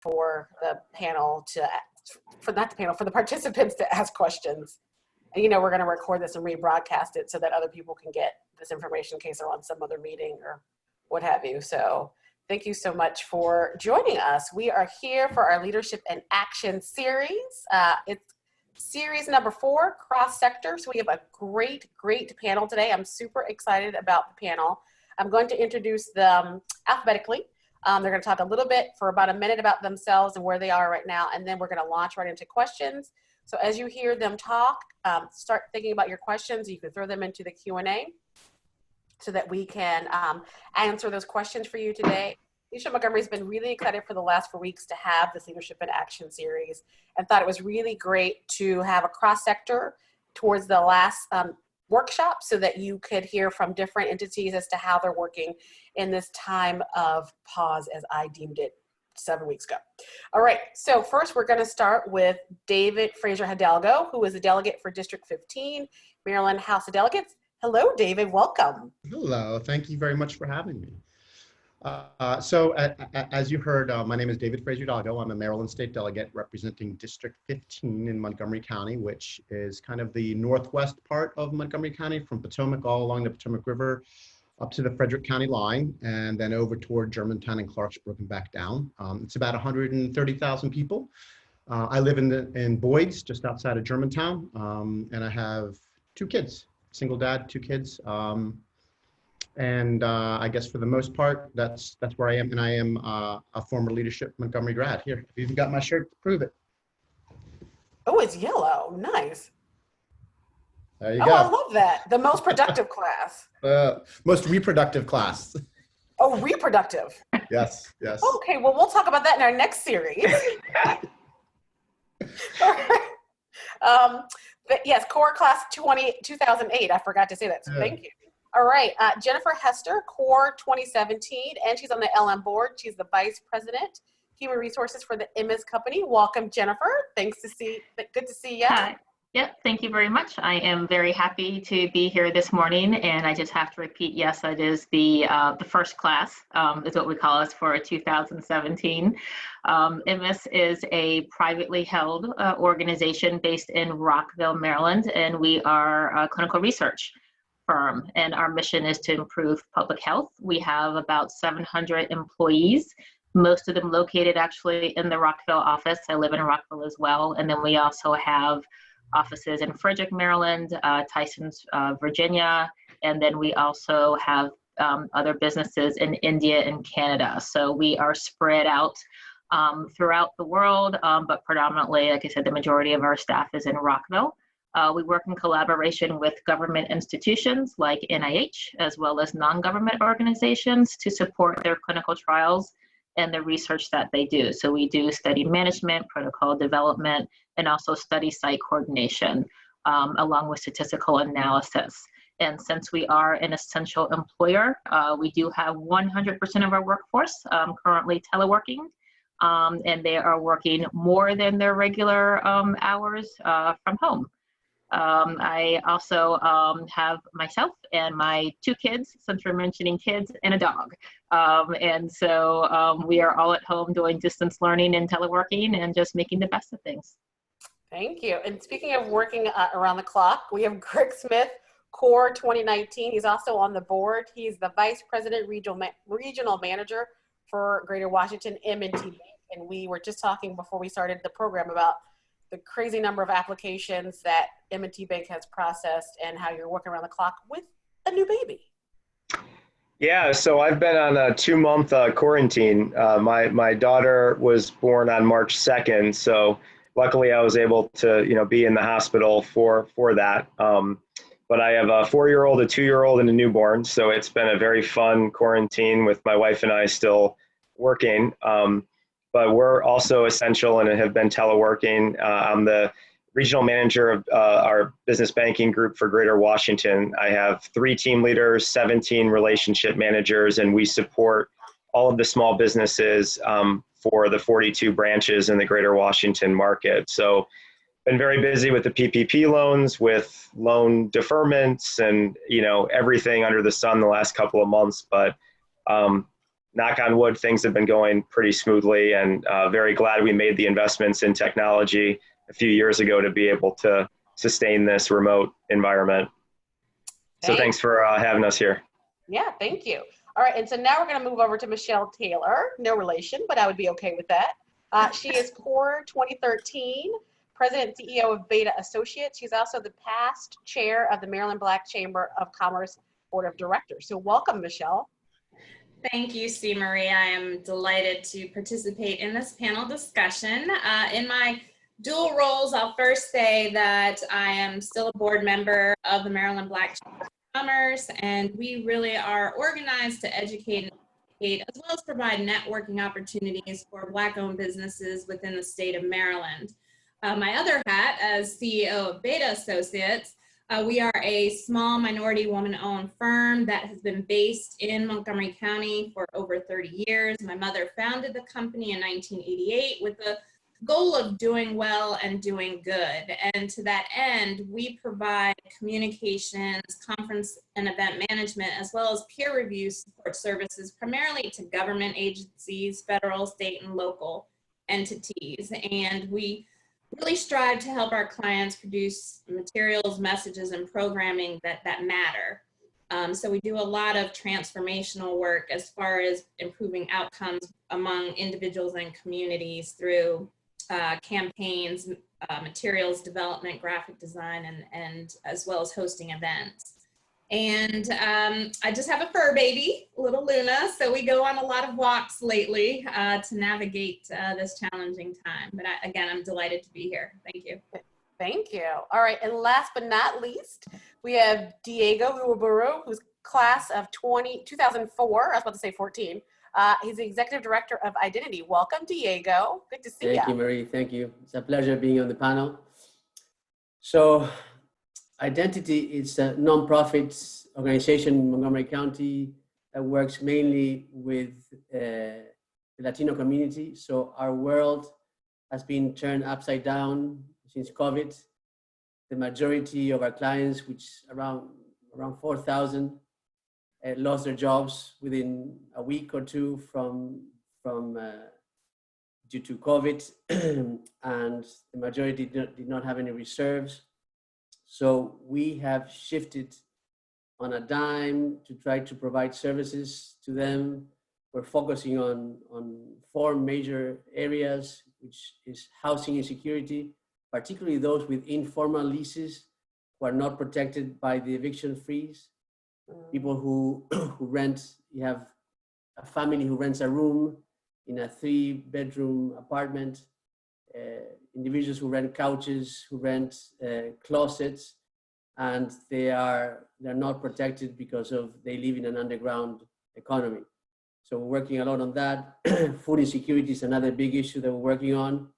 for the panel for the participants to ask questions. And, we're going to record this and rebroadcast it so that other people can get this information in case they're on some other meeting or what have you. So thank you so much for joining us. We are here for our Leadership in Action series. It's series number 4, cross-sector. So we have a great panel today. I'm super excited about the panel. I'm going to introduce them alphabetically. They're going to talk a little bit for about a minute about themselves and where they are right now, and then we're going to launch right into questions. So as you hear them talk, start thinking about your questions. You can throw them into the Q&A so that we can answer those questions for you today. Leadership Montgomery has been really excited for the last 4 weeks to have this Leadership in Action series, and thought it was really great to have a cross-sector towards the last workshop so that you could hear from different entities as to how they're working in this time of pause, as I deemed it 7 weeks ago. All right, so first we're going to start with David Fraser Hidalgo, who is a delegate for District 15, Maryland House of Delegates. Hello, David, welcome. Hello, thank you very much for having me. So as you heard, my name is David Fraser Hidalgo. I'm a Maryland State Delegate representing District 15 in Montgomery County, which is kind of the northwest part of Montgomery County, from Potomac all along the Potomac River up to the Frederick County line, and then over toward Germantown and Clarksburg and back down. It's about 130,000 people. I live in Boyd's, just outside of Germantown, and I have 2 kids, single dad, 2 kids. I guess for the most part, that's where I am, and I am a former Leadership Montgomery grad. Here, I've even got my shirt to prove it. Oh, it's yellow. Nice. There you go. I love that. The most productive class. Most reproductive class. Oh, reproductive. Yes. Okay, well, we'll talk about that in our next series. All right. But yes, core class 2008. I forgot to say that, so thank you. All right, Jennifer Hester, core 2017, and she's on the LM board. She's the Vice President, Human Resources for the MS Company. Welcome, Jennifer. Good to see you. Hi. Yep, thank you very much. I am very happy to be here this morning, and I just have to repeat, yes, it is the first class, is what we call us for 2017. MS is a privately held organization based in Rockville, Maryland, and we are a clinical research firm, and our mission is to improve public health. We have about 700 employees, most of them located actually in the Rockville office. I live in Rockville as well, and then we also have offices in Frederick, Maryland, Tysons, Virginia, and then we also have other businesses in India and Canada. So we are spread out throughout the world, but predominantly, like I said, the majority of our staff is in Rockville. We work in collaboration with government institutions like NIH, as well as non-government organizations to support their clinical trials and the research that they do. So we do study management, protocol development, and also study site coordination, along with statistical analysis. And since we are an essential employer, we do have 100% of our workforce currently teleworking, and they are working more than their regular hours from home. I also have myself and my 2 kids, since we're mentioning kids, and a dog. And so we are all at home doing distance learning and teleworking and just making the best of things. Thank you. And speaking of working around the clock, we have Greg Smith, Core 2019. He's also on the board. He's the Vice President, Regional Manager for Greater Washington M&T Bank. And we were just talking before we started the program about the crazy number of applications that M&T Bank has processed and how you're working around the clock with a new baby. Yeah, so I've been on a 2-month quarantine. My daughter was born on March 2nd, so luckily I was able to be in the hospital for that. But I have a 4-year-old, a 2-year-old, and a newborn, so it's been a very fun quarantine with my wife and I still working. But we're also essential and have been teleworking. I'm the regional manager of our business banking group for Greater Washington. I have 3 team leaders, 17 relationship managers, and we support all of the small businesses for the 42 branches in the Greater Washington market. So been very busy with the PPP loans, with loan deferments, and everything under the sun the last couple of months. But knock on wood, things have been going pretty smoothly, and very glad we made the investments in technology a few years ago to be able to sustain this remote environment. So thanks for having us here. Yeah, thank you. All right, and so now we're going to move over to Michelle Taylor. No relation, but I would be okay with that. She is Core 2013, President and CEO of Beta Associates. She's also the past chair of the Maryland Black Chamber of Commerce Board of Directors. So welcome, Michelle. Thank you, C. Marie. I am delighted to participate in this panel discussion. In my dual roles, I'll first say that I am still a board member of the Maryland Black Chamber of Commerce, and we really are organized to educate and educate, as well as provide networking opportunities for Black-owned businesses within the state of Maryland. My other hat as CEO of Beta Associates, we are a small minority woman-owned firm that has been based in Montgomery County for over 30 years. My mother founded the company in 1988 with the goal of doing well and doing good. And to that end, we provide communications, conference and event management, as well as peer review support services, primarily to government agencies, federal, state, and local entities. And we really strive to help our clients produce materials, messages, and programming that matter. So we do a lot of transformational work as far as improving outcomes among individuals and communities through campaigns, materials development, graphic design, and as well as hosting events. And I just have a fur baby, little Luna, so we go on a lot of walks lately to navigate this challenging time. But again, I'm delighted to be here. Thank you. Thank you. All right, and last but not least, we have Diego Uwaburu, who's class of 2004. I was about to say 14. He's the Executive Director of Identity. Welcome, Diego. Good to see you. Thank you, Marie. Thank you. It's a pleasure being on the panel. So, Identity is a nonprofit organization in Montgomery County that works mainly with the Latino community. So our world has been turned upside down since COVID. The majority of our clients, which around 4,000, lost their jobs within a week or two from due to COVID, and the majority did not have any reserves. So we have shifted on a dime to try to provide services to them. We're focusing on 4 major areas, which is housing insecurity, particularly those with informal leases who are not protected by the eviction freeze. People who rent, you have a family who rents a room in a 3-bedroom apartment, individuals who rent couches, who rent closets, and they're not protected because they live in an underground economy. So we're working a lot on that. Food insecurity is another big issue that we're working on.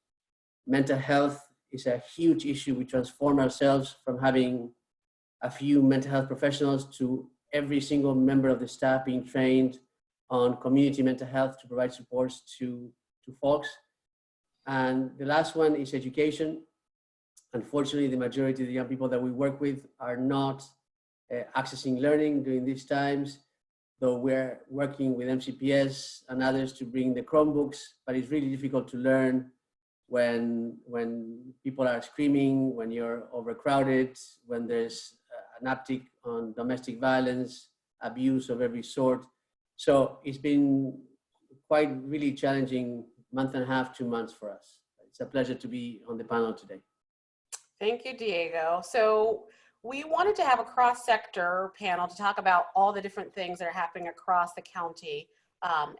Mental health is a huge issue. We transform ourselves from having a few mental health professionals to every single member of the staff being trained on community mental health to provide supports to folks. And the last one is education. Unfortunately, the majority of the young people that we work with are not accessing learning during these times, though we're working with MCPS and others to bring the Chromebooks, but it's really difficult to learn when people are screaming, when you're overcrowded, when there's an uptick on domestic violence, abuse of every sort. So it's been quite really challenging month and a half, 2 months for us. It's a pleasure to be on the panel today. Thank you, Diego. So we wanted to have a cross-sector panel to talk about all the different things that are happening across the county.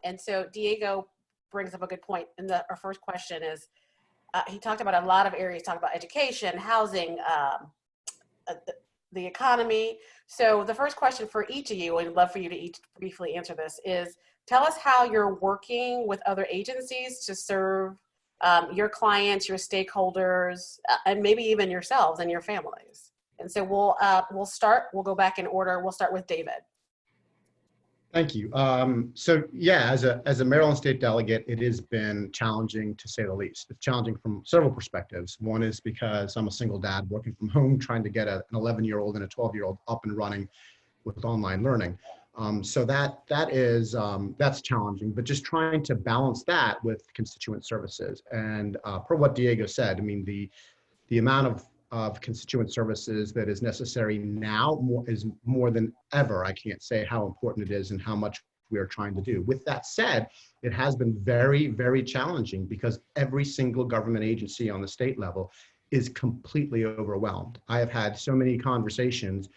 And so Diego brings up a good point. And our first question is, he talked about a lot of areas, talked about education, housing, the economy. So the first question for each of you, and I'd love for you to each briefly answer this, is tell us how you're working with other agencies to serve your clients, your stakeholders, and maybe even yourselves and your families. And so we'll go back in order. We'll start with David. Thank you. So yeah, as a Maryland State delegate, it has been challenging to say the least. It's challenging from several perspectives. One is because I'm a single dad working from home, trying to get an 11-year-old and a 12-year-old up and running with online learning. So that's challenging, but just trying to balance that with constituent services. And per what Diego said, I mean, the amount of constituent services that is necessary now is more than ever. I can't say how important it is and how much we are trying to do. With that said, it has been very, very challenging because every single government agency on the state level is completely overwhelmed. I have had so many conversations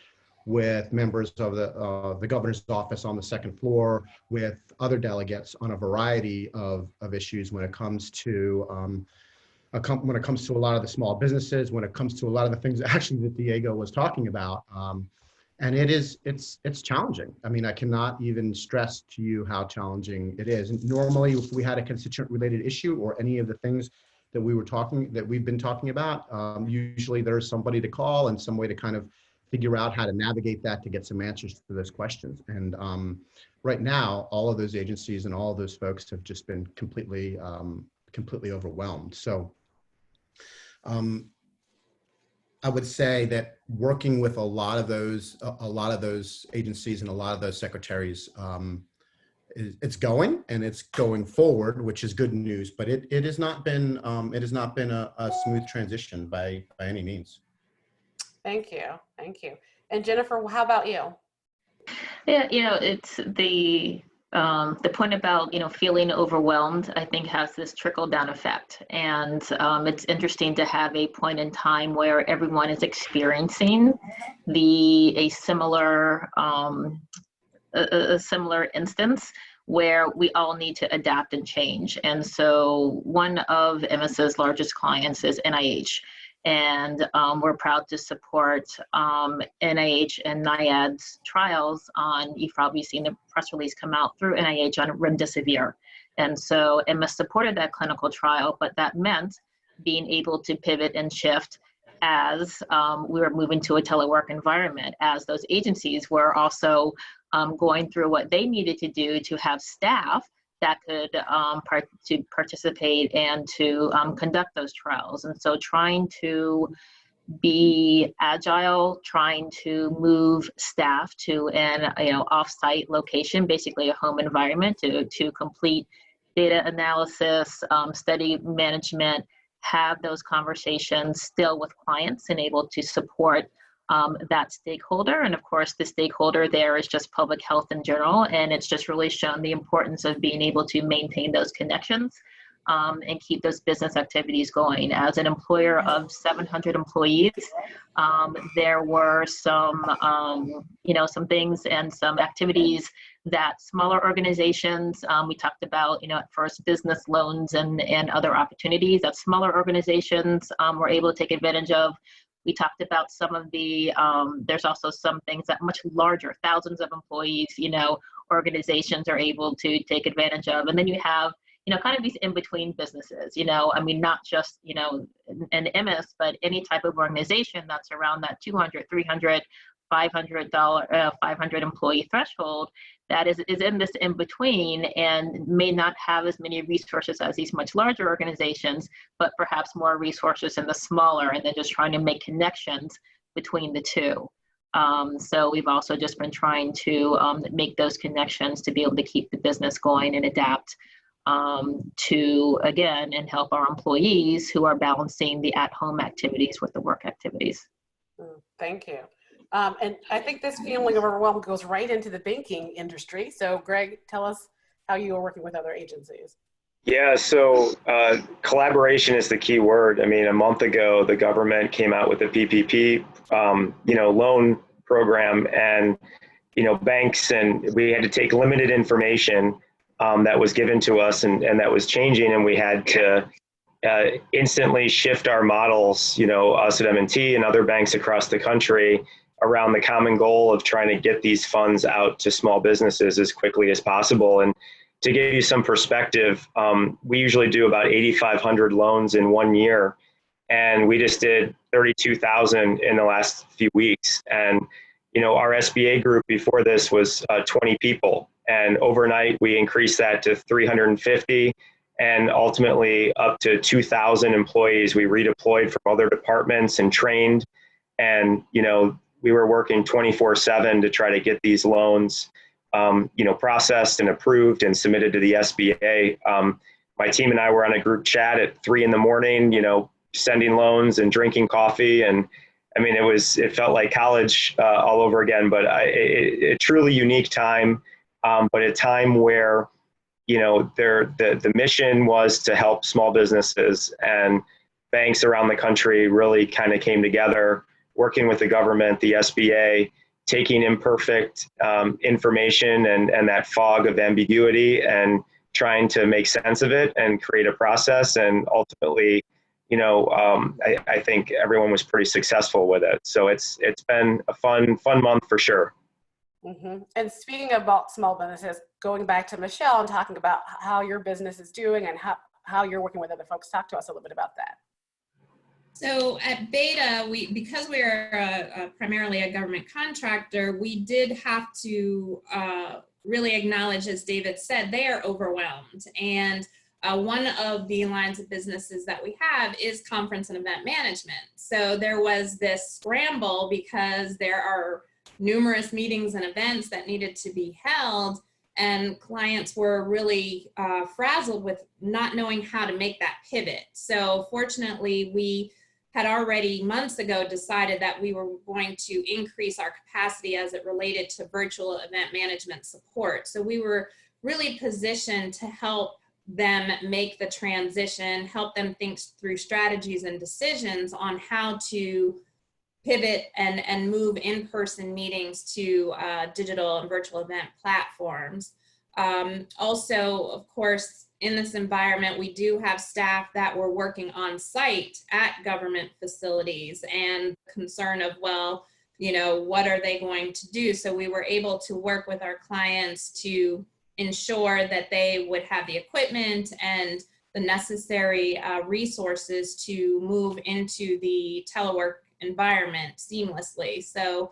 with members of the governor's office on the second floor, with other delegates on a variety of issues when it comes to a lot of the small businesses, when it comes to a lot of the things actually that Diego was talking about. And it's challenging. I mean, I cannot even stress to you how challenging it is. And normally, if we had a constituent related issue or any of the things that we've been talking about, usually there's somebody to call and some way to kind of figure out how to navigate that to get some answers to those questions. And right now, all of those agencies and all of those folks have just been completely overwhelmed. So I would say that working with a lot of those agencies and a lot of those secretaries, it's going forward, which is good news. But it has not been a smooth transition by any means. Thank you. And Jennifer, how about you? Yeah, it's the point about, feeling overwhelmed, I think has this trickle down effect. And it's interesting to have a point in time where everyone is experiencing a similar instance where we all need to adapt and change. And so one of MS's largest clients is NIH. And we're proud to support NIH and NIAID's trials on, you've probably seen the press release come out through NIH on remdesivir. And so MS supported that clinical trial, but that meant being able to pivot and shift as we were moving to a telework environment, as those agencies were also going through what they needed to do to have staff that could participate and to conduct those trials. And so trying to be agile, trying to move staff to an off-site location, basically a home environment to complete data analysis, study management, have those conversations still with clients and able to support that stakeholder. And of course, the stakeholder there is just public health in general. And it's just really shown the importance of being able to maintain those connections and keep those business activities going. As an employer of 700 employees, there were some things and some activities that smaller organizations, we talked about, at first business loans and other opportunities that smaller organizations were able to take advantage of. We talked about some of the, there's also some things that much larger, thousands of employees, organizations are able to take advantage of. And then you have, kind of these in-between businesses, not just, an MS, but any type of organization that's around that 200, 300, $500 employee threshold that is in this in between and may not have as many resources as these much larger organizations, but perhaps more resources in the smaller, and then just trying to make connections between the two. So we've also just been trying to make those connections to be able to keep the business going and adapt to, again, and help our employees who are balancing the at-home activities with the work activities. Thank you. And I think this feeling of overwhelm goes right into the banking industry. So Greg, tell us how you are working with other agencies. Yeah, so collaboration is the key word. I mean, a month ago, the government came out with a PPP, loan program, and, banks, and we had to take limited information that was given to us and that was changing, and we had to instantly shift our models, us at M&T and other banks across the country, around the common goal of trying to get these funds out to small businesses as quickly as possible. And to give you some perspective, we usually do about 8,500 loans in 1 year, and we just did 32,000 in the last few weeks. And our SBA group before this was 20 people, and overnight we increased that to 350, and ultimately up to 2,000 employees we redeployed from other departments and trained. And we were working 24/7 to try to get these loans processed and approved and submitted to the SBA. My team and I were on a group chat at 3 a.m, sending loans and drinking coffee. And I mean, it felt like college all over again, but a truly unique time, but a time where, the mission was to help small businesses, and banks around the country really kind of came together, working with the government, the SBA, taking imperfect information and that fog of ambiguity and trying to make sense of it and create a process. And ultimately, I think everyone was pretty successful with it. So it's been a fun month for sure. Mm-hmm. And speaking about small businesses, going back to Michelle and talking about how your business is doing and how you're working with other folks, talk to us a little bit about that. So at Beta, because we are primarily a government contractor, we did have to really acknowledge, as David said, they are overwhelmed. And one of the lines of businesses that we have is conference and event management. So there was this scramble because there are numerous meetings and events that needed to be held, and clients were really frazzled with not knowing how to make that pivot. So fortunately, we had already months ago decided that we were going to increase our capacity as it related to virtual event management support. So we were really positioned to help them make the transition, help them think through strategies and decisions on how to pivot and move in-person meetings to digital and virtual event platforms. Also, of course, in this environment, we do have staff that were working on site at government facilities, and concern of, well, what are they going to do? So we were able to work with our clients to ensure that they would have the equipment and the necessary resources to move into the telework environment seamlessly. So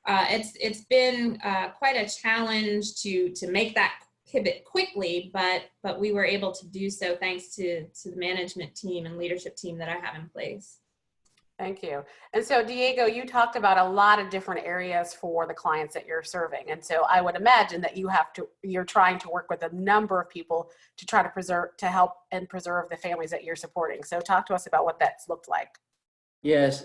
it's been quite a challenge to make that pivot quickly, but we were able to do so thanks to the management team and leadership team that I have in place. Thank you. And so Diego, you talked about a lot of different areas for the clients that you're serving. And so I would imagine that you're trying to work with a number of people to try to help and preserve the families that you're supporting. So talk to us about what that's looked like. Yes,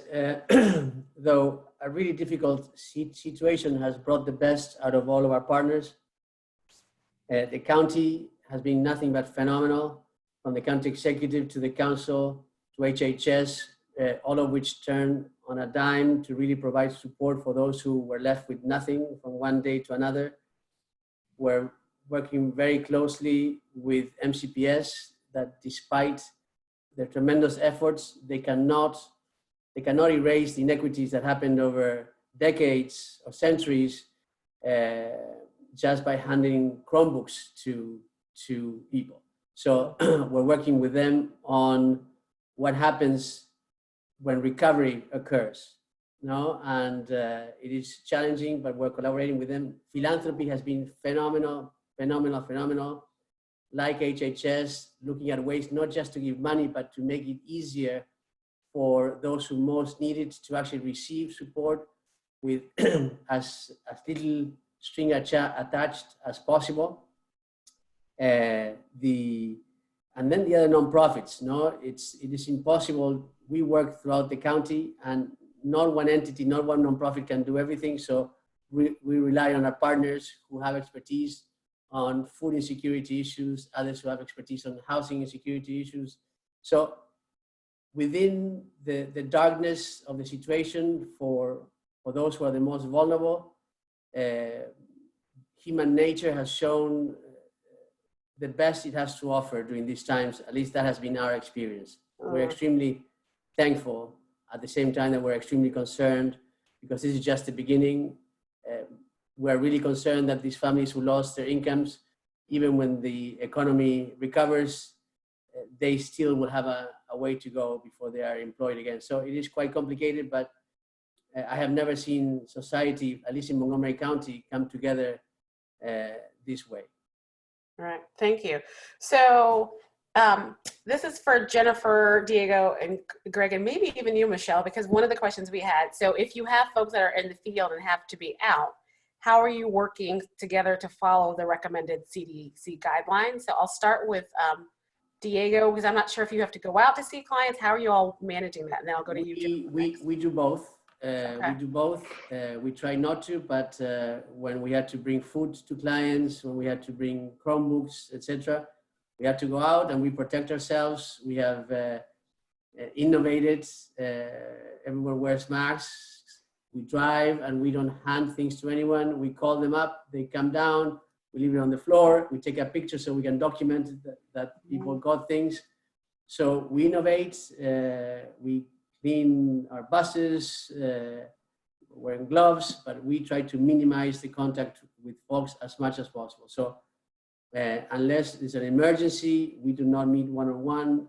though a really difficult situation has brought the best out of all of our partners. The county has been nothing but phenomenal, from the county executive to the council to HHS, all of which turned on a dime to really provide support for those who were left with nothing from one day to another. We're working very closely with MCPS, that despite their tremendous efforts, they cannot erase the inequities that happened over decades or centuries just by handing Chromebooks to people. So we're working with them on what happens when recovery occurs. And it is challenging, but we're collaborating with them. Philanthropy has been phenomenal. Like HHS, looking at ways not just to give money, but to make it easier for those who most need it to actually receive support with as little string attached as possible. And then the other nonprofits, it is impossible. We work throughout the county, and not one entity, not one nonprofit can do everything. So we rely on our partners who have expertise on food insecurity issues, others who have expertise on housing insecurity issues. So within the darkness of the situation for those who are the most vulnerable, human nature has shown the best it has to offer during these times. At least that has been our experience. We're extremely thankful, at the same time that we're extremely concerned, because this is just the beginning. We're really concerned that these families who lost their incomes, even when the economy recovers, they still will have a way to go before they are employed again. So it is quite complicated, but I have never seen society, at least in Montgomery County, come together this way. All right, thank you. So this is for Jennifer, Diego, and Greg, and maybe even you, Michelle, because one of the questions we had, so if you have folks that are in the field and have to be out, how are you working together to follow the recommended CDC guidelines? So I'll start with Diego, because I'm not sure if you have to go out to see clients. How are you all managing that? And then I'll go to you, Jim. We do both. Okay. We do both. We try not to, but when we had to bring food to clients, when we had to bring Chromebooks, etc., we had to go out and we protect ourselves. We have innovated. Everyone wears masks. We drive and we don't hand things to anyone. We call them up. They come down. We leave it on the floor. We take a picture so we can document that people got things. So we innovate. We clean our buses, wearing gloves, but we try to minimize the contact with folks as much as possible. So unless it's an emergency, we do not meet one-on-one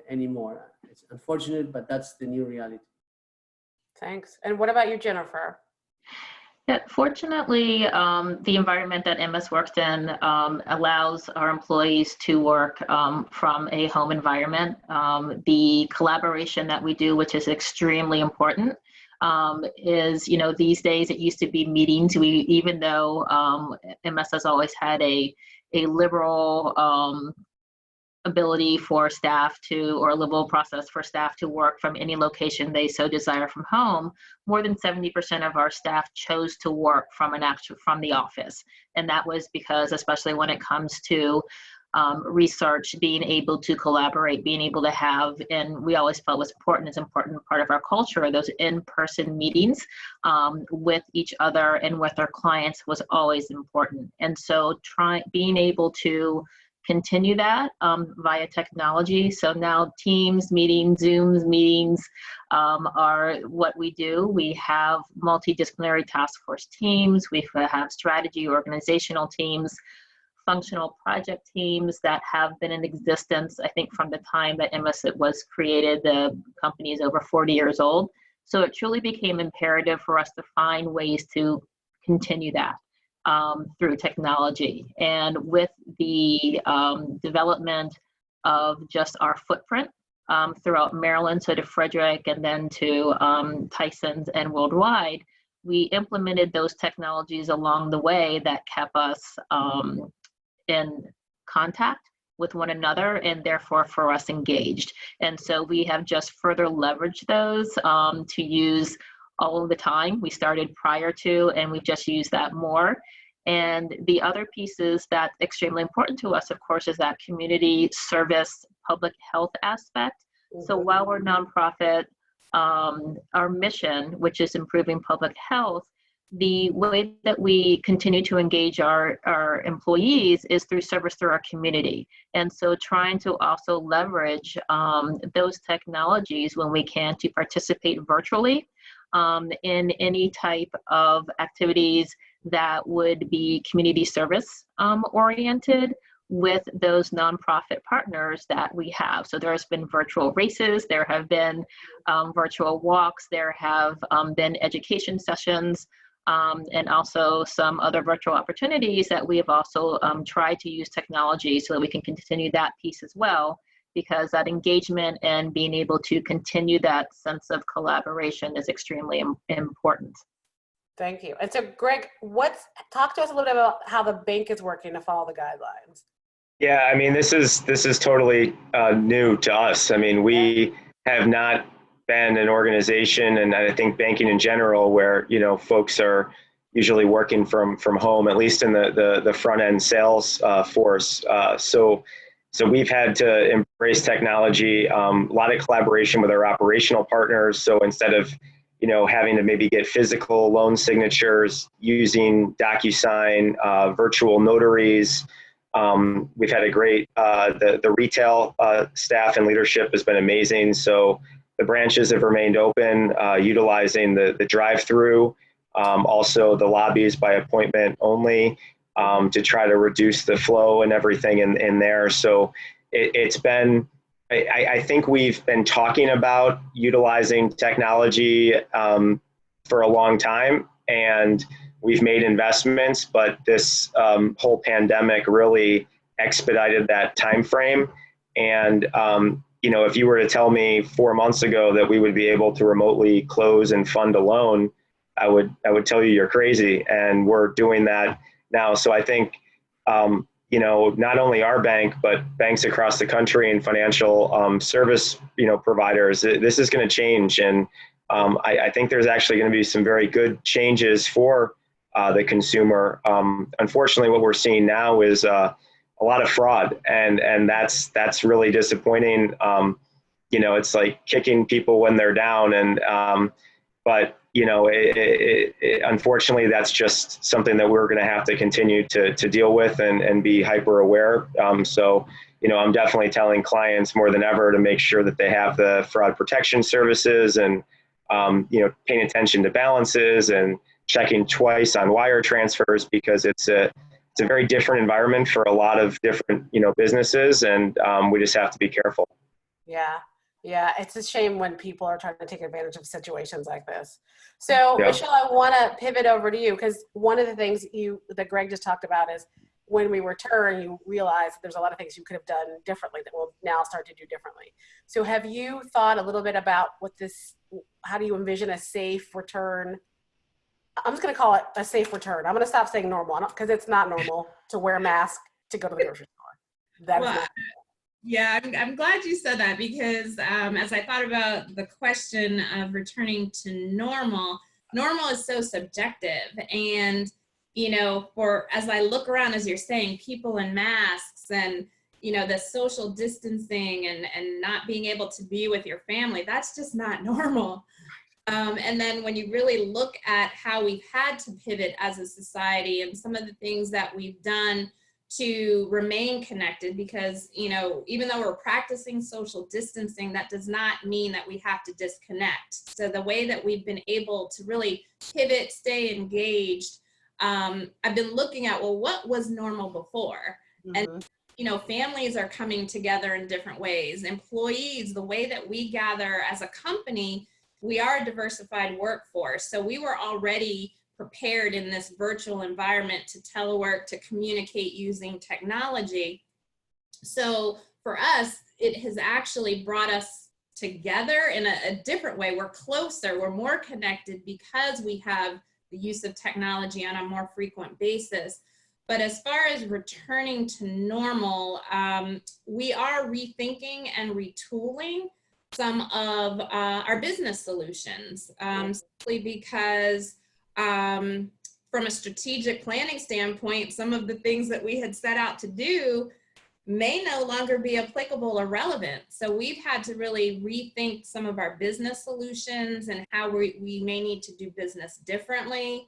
anymore. It's unfortunate, but that's the new reality. Thanks. And what about you, Jennifer? Yeah, fortunately, the environment that MS works in allows our employees to work from a home environment. The collaboration that we do, which is extremely important, is, these days it used to be meetings. Even though MS has always had a liberal ability for staff to, or a liberal process for staff to work from any location they so desire from home, more than 70% of our staff chose to work from the office. And that was because, especially when it comes to research, being able to collaborate, being able to have, and we always felt was important, is an important part of our culture, those in-person meetings with each other and with our clients was always important. And so being able to continue that via technology. So now Teams meetings, Zooms meetings are what we do. We have multidisciplinary task force teams. We have strategy organizational teams, functional project teams that have been in existence, I think, from the time that MS was created. The company is over 40 years old. So it truly became imperative for us to find ways to continue that through technology. And with the development of just our footprint throughout Maryland, so to Frederick, and then to Tyson's and worldwide, we implemented those technologies along the way that kept us in contact with one another, and therefore for us engaged. And so we have just further leveraged those to use all of the time. We started prior to, and we've just used that more. And the other pieces that's extremely important to us, of course, is that community service, public health aspect. So while we're nonprofit, our mission, which is improving public health, the way that we continue to engage our employees is through service through our community. And so trying to also leverage those technologies when we can to participate virtually in any type of activities that would be community service oriented with those nonprofit partners that we have. So there's been virtual races, there have been virtual walks, there have been education sessions, and also some other virtual opportunities that we have also tried to use technology so that we can continue that piece as well, because that engagement and being able to continue that sense of collaboration is extremely important. Thank you. And so Greg, talk to us a little bit about how the bank is working to follow the guidelines. Yeah, I mean, this is totally new to us. I mean, we have not been an organization, and I think banking in general, where folks are usually working from home, at least in the front end sales force. So we've had to embrace technology, a lot of collaboration with our operational partners. So instead of having to maybe get physical loan signatures using DocuSign, virtual notaries. We've had a great, the retail staff and leadership has been amazing. So the branches have remained open, utilizing the drive-through, also the lobbies by appointment only, to try to reduce the flow and everything in there. So it's been, I think we've been talking about utilizing technology for a long time, and we've made investments, but this whole pandemic really expedited that time frame. And if you were to tell me 4 months ago that we would be able to remotely close and fund a loan I would tell you you're crazy. And we're doing that now. So I think, not only our bank, but banks across the country and financial service, providers, this is going to change. And I think there's actually going to be some very good changes for the consumer. Unfortunately, what we're seeing now is a lot of fraud, and that's really disappointing. It's like kicking people when they're down, and but unfortunately, that's just something that we're going to have to continue to deal with and be hyper aware. So, I'm definitely telling clients more than ever to make sure that they have the fraud protection services and, paying attention to balances and checking twice on wire transfers, because it's a very different environment for a lot of different, businesses, and we just have to be careful. Yeah. Yeah, it's a shame when people are trying to take advantage of situations like this. So, Yeah. Michelle, I want to pivot over to you, because one of the things that Greg just talked about is when we return, you realize there's a lot of things you could have done differently that we'll now start to do differently. So have you thought a little bit about how do you envision a safe return? I'm just going to call it a safe return. I'm going to stop saying normal, because it's not normal to wear a mask to go to the grocery store. That is not. Yeah, I'm glad you said that, because as I thought about the question of returning to normal is so subjective. And, as I look around, as you're saying, people in masks and, the social distancing and not being able to be with your family, that's just not normal. And then when you really look at how we've had to pivot as a society and some of the things that we've done to remain connected, because, even though we're practicing social distancing, that does not mean that we have to disconnect. So the way that we've been able to really pivot, stay engaged, I've been looking at, well, what was normal before? Mm-hmm. And, families are coming together in different ways. Employees, the way that we gather as a company, we are a diversified workforce. So we were already prepared in this virtual environment to telework, to communicate using technology. So for us, it has actually brought us together in a different way. We're closer, we're more connected because we have the use of technology on a more frequent basis. But as far as returning to normal, we are rethinking and retooling some of our business solutions, simply because from a strategic planning standpoint, some of the things that we had set out to do may no longer be applicable or relevant. So we've had to really rethink some of our business solutions and how we may need to do business differently.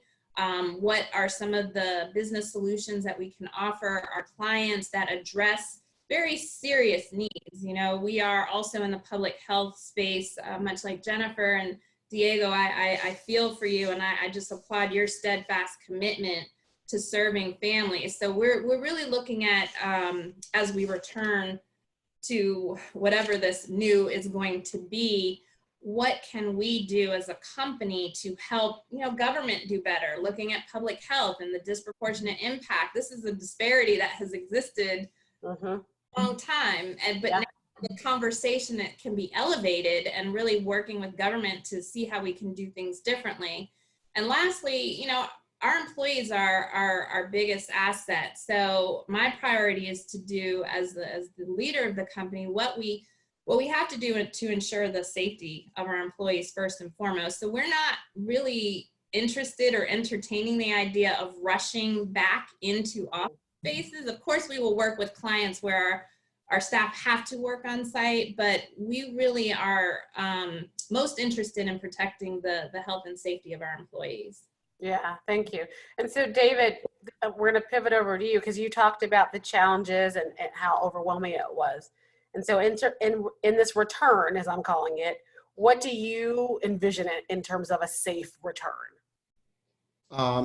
What are some of the business solutions that we can offer our clients that address very serious needs? We are also in the public health space, much like Jennifer and Diego. I feel for you, and I just applaud your steadfast commitment to serving families. So we're really looking at, as we return to whatever this new is going to be, what can we do as a company to help, government do better, looking at public health and the disproportionate impact. This is a disparity that has existed a long time, but now the conversation that can be elevated, and really working with government to see how we can do things differently. And lastly, our employees are our biggest asset. So my priority is to do, as the leader of the company, what we have to do to ensure the safety of our employees first and foremost. So we're not really interested or entertaining the idea of rushing back into office spaces. Of course, we will work with clients where our staff have to work on site, but we really are most interested in protecting the health and safety of our employees. Yeah, thank you. And so, David, we're going to pivot over to you, because you talked about the challenges and how overwhelming it was. And so in this return, as I'm calling it, what do you envision it in terms of a safe return?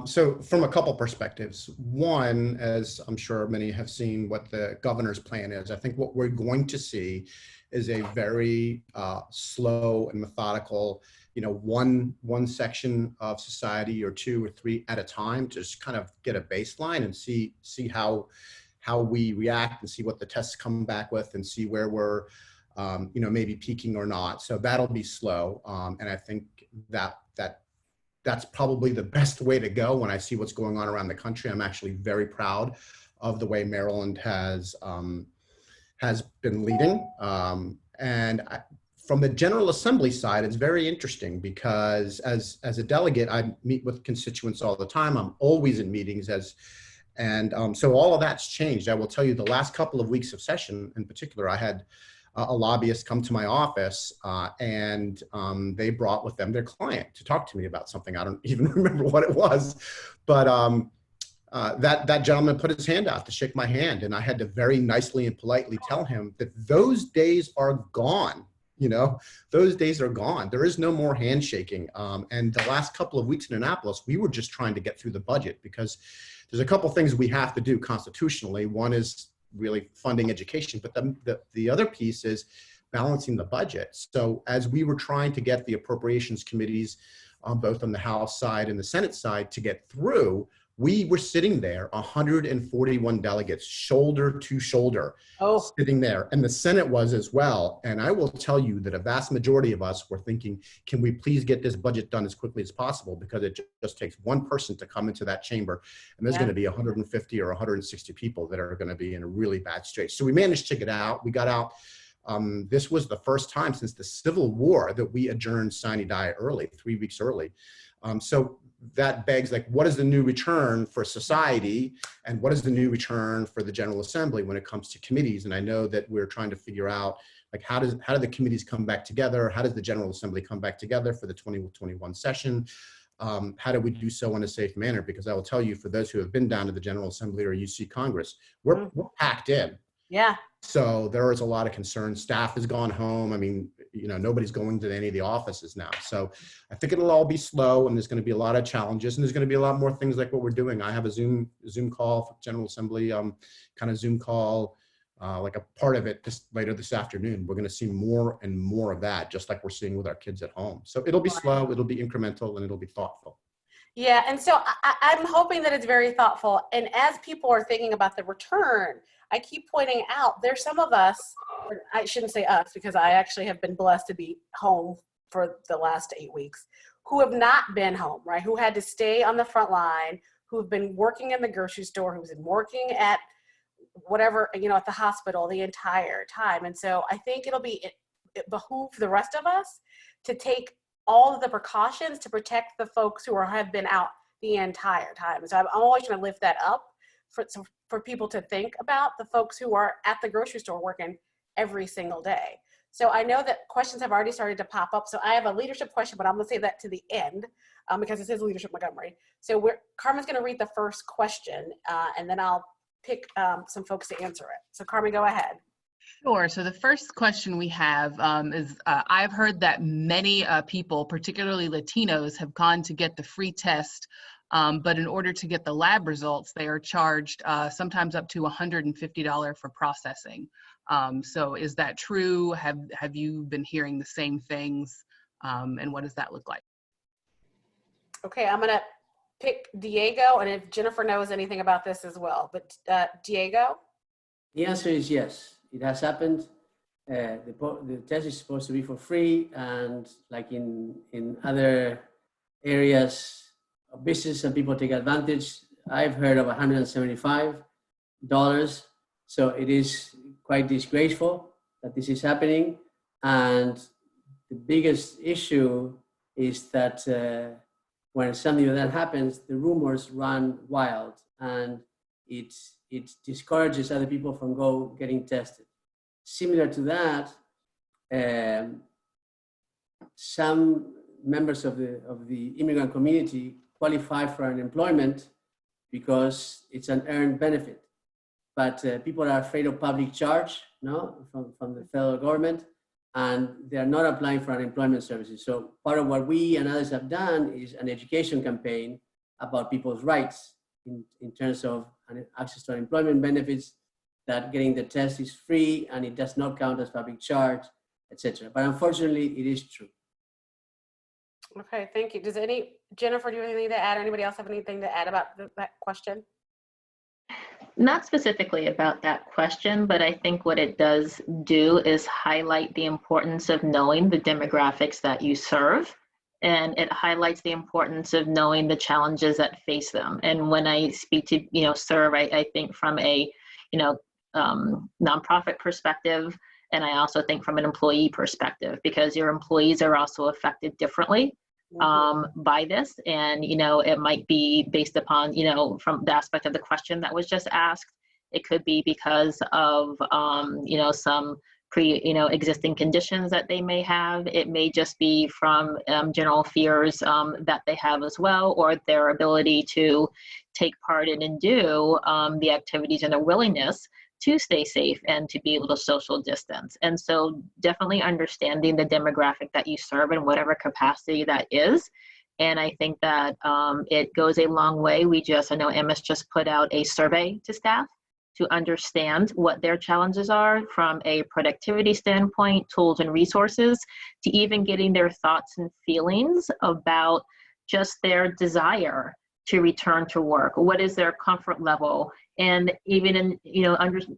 So from a couple perspectives. One, as I'm sure many have seen what the governor's plan is, I think what we're going to see is a very slow and methodical, one section of society or two or three at a time, to just kind of get a baseline and see how we react and see what the tests come back with and see where we're, maybe peaking or not. So that'll be slow. And I think that that's probably the best way to go when I see what's going on around the country. I'm actually very proud of the way Maryland has been leading. From the General Assembly side, it's very interesting because as a delegate, I meet with constituents all the time. I'm always in meetings so all of that's changed. I will tell you the last couple of weeks of session in particular, I had a lobbyist come to my office and they brought with them their client to talk to me about something. I don't even remember what it was, but that gentleman put his hand out to shake my hand, and I had to very nicely and politely tell him that those days are gone. Those days are gone. There is no more handshaking. And the last couple of weeks in Annapolis, we were just trying to get through the budget because there's a couple things we have to do constitutionally. One is really funding education, but the other piece is balancing the budget. So as we were trying to get the appropriations committees, both on the House side and the Senate side to get through, we were sitting there, 141 delegates, shoulder to shoulder, sitting there. And the Senate was as well. And I will tell you that a vast majority of us were thinking, can we please get this budget done as quickly as possible? Because it just takes one person to come into that chamber. And there's going to be 150 or 160 people that are going to be in a really bad strait. So we managed to get out. We got out. This was the first time since the Civil War that we adjourned sine die early, 3 weeks early. So that begs, like, what is the new return for society and what is the new return for the General Assembly when it comes to committees? And I know that we're trying to figure out, like, how do the committees come back together? How does the General Assembly come back together for the 2021 session? How do we do so in a safe manner? Because I will tell you, for those who have been down to the General Assembly or UC Congress, we're packed in. Yeah. So there is a lot of concern. Staff has gone home. I mean, nobody's going to any of the offices now. So I think it'll all be slow, and there's going to be a lot of challenges, and there's going to be a lot more things like what we're doing. I have a Zoom call for General Assembly, kind of Zoom call, like a part of it later this afternoon. We're going to see more and more of that, just like we're seeing with our kids at home. So it'll be slow, it'll be incremental, and it'll be thoughtful. Yeah, and so I'm hoping that it's very thoughtful. And as people are thinking about the return, I keep pointing out there's some of us, or I shouldn't say us because I actually have been blessed to be home for the last 8 weeks, who have not been home, right? Who had to stay on the front line, who've been working in the grocery store, who's been working at whatever, at the hospital the entire time. And so I think it behoove the rest of us to take all of the precautions to protect the folks who have been out the entire time. So I'm always trying to lift that up for people to think about the folks who are at the grocery store working every single day. So I know that questions have already started to pop up. So I have a leadership question, but I'm going to save that to the end because this is Leadership Montgomery. So Carmen's going to read the first question, and then I'll pick some folks to answer it. So Carmen, go ahead. Sure. So the first question we have is, I've heard that many people, particularly Latinos, have gone to get the free test, but in order to get the lab results, they are charged sometimes up to $150 for processing. So is that true? Have you been hearing the same things? And what does that look like? Okay, I'm going to pick Diego, and if Jennifer knows anything about this as well. But Diego? The answer is yes. It has happened. The test is supposed to be for free, and like in other areas of business, some people take advantage. I've heard of $175. So it is quite disgraceful that this is happening. And the biggest issue is that when something like that happens, the rumors run wild, and it discourages other people from getting tested. Similar to that, some members of the immigrant community qualify for unemployment because it's an earned benefit. But people are afraid of public charge, from the federal government, and they are not applying for unemployment services. So part of what we and others have done is an education campaign about people's rights in terms of access to unemployment benefits, that getting the test is free and it does not count as public charge, etc. But unfortunately, it is true. Okay, thank you. Jennifer, do you have anything to add? Or anybody else have anything to add about that question? Not specifically about that question, but I think what it does do is highlight the importance of knowing the demographics that you serve and it highlights the importance of knowing the challenges that face them. And when I speak to, serve, I think from a, nonprofit perspective, and I also think from an employee perspective, because your employees are also affected differently by this. And, it might be based upon, from the aspect of the question that was just asked. It could be because of, some existing conditions that they may have. It may just be from general fears that they have as well, or their ability to take part in and do the activities and their willingness to stay safe and to be able to social distance. And so definitely understanding the demographic that you serve in whatever capacity that is. And I think that it goes a long way. I know MS just put out a survey to staff to understand what their challenges are from a productivity standpoint, tools and resources, to even getting their thoughts and feelings about just their desire to return to work. What is their comfort level? And even in,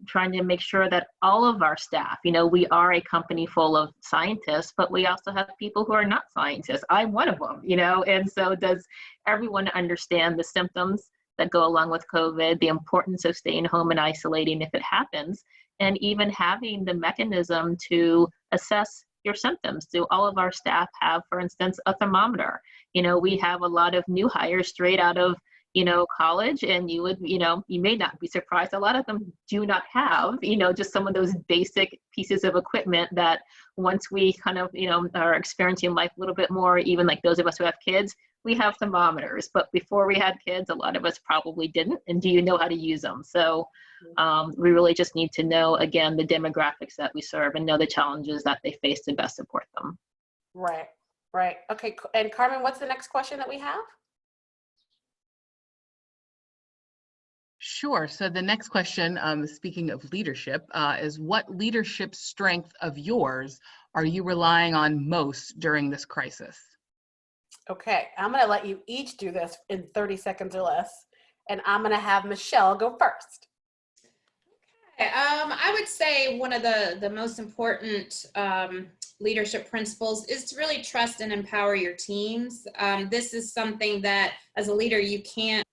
trying to make sure that all of our staff, we are a company full of scientists, but we also have people who are not scientists. I'm one of them, and so does everyone understand the symptoms that go along with COVID, the importance of staying home and isolating if it happens, and even having the mechanism to assess your symptoms. Do all of our staff have, for instance, a thermometer? We have a lot of new hires straight out of, college, and you may not be surprised. A lot of them do not have, just some of those basic pieces of equipment that once we kind of, are experiencing life a little bit more, even like those of us who have kids, we have thermometers, but before we had kids, a lot of us probably didn't. And do you know how to use them? So we really just need to know, again, the demographics that we serve and know the challenges that they face to best support them. Right. Okay. And Carmen, what's the next question that we have? Sure. So the next question, speaking of leadership, is what leadership strength of yours are you relying on most during this crisis? Okay, I'm going to let you each do this in 30 seconds or less, and I'm going to have Michelle go first. Okay, I would say one of the most important leadership principles is to really trust and empower your teams. This is something that as a leader you can't